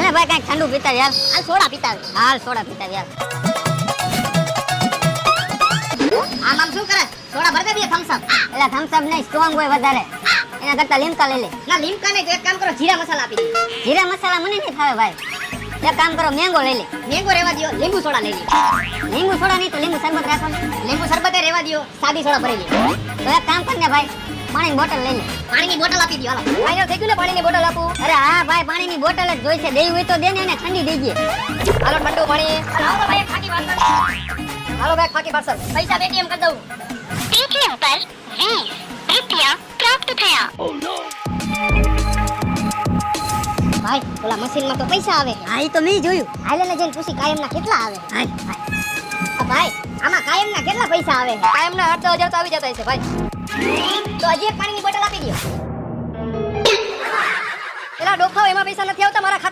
મને ભાઈ કઈ ઠંડુ પીતા યાર. હાલ સોડા પીતા આવે. હાલ સોડા પીતા યાર. આમ આમ શું કરે? સોડા ભર દે બે થમ્સ અપ. એટલે થમ્સ અપ નહીં, સ્ટ્રોંગ હોય વધારે. એના કરતા લીમકા લઈ લે. ના લીમકા નહીં તો એક કામ કરો જીરા મસાલા આપી દે. જીરા મસાલા મને નહીં ફાવે ભાઈ. એક કામ કરો, મેંગો લઈ લે. મેંગો રેવા દ્યો, લીંબુ સોડા લઈ લે. લીંબુ સોડા નહીં તો લીંબુ શરબત રાખો ને. લીંબુ શરબતે રેવા દ્યો, સાદી સોડા ભરી લે. તો એક કામ કર ને ભાઈ, પાણીની બોટલ લઈ લે. પાણીની બોટલ આપી દ્યો હાલો. ફાઈનલ થઈ ગયું ને પાણીની બોટલ આપું. અરે હા ભાઈ, પાણીની બોટલ જ જોઈશે. દેવી હોય તો દે ને, એને ઠંડી દેજે. હાલો ઠંડુ પાણી. હાલો ભાઈ એક ખાકી પાર્સલ. હાલો ભાઈ ખાકી પાર્સલ. પૈસા પેટીએમ કરી દઉં. पेटीएम पर 20 रुपया प्राप्त થયા। ભાઈ ઓલા મશીનમાં તો પૈસા આવે. હા ઈ તો મેં જોયું. હાલે ને જઈને પૂછી કાયમના કેટલા આવે. હાલ. ભાઈ આમાં કાયમના કેટલા પૈસા આવે? કાયમના 8,000 તો આવી જતા હશે ભાઈ. તો હજી એક પાણીની બોટલ આપી દો. એલા ડોફાઓ એમાં પૈસા નથી આવતા મારા ખાતા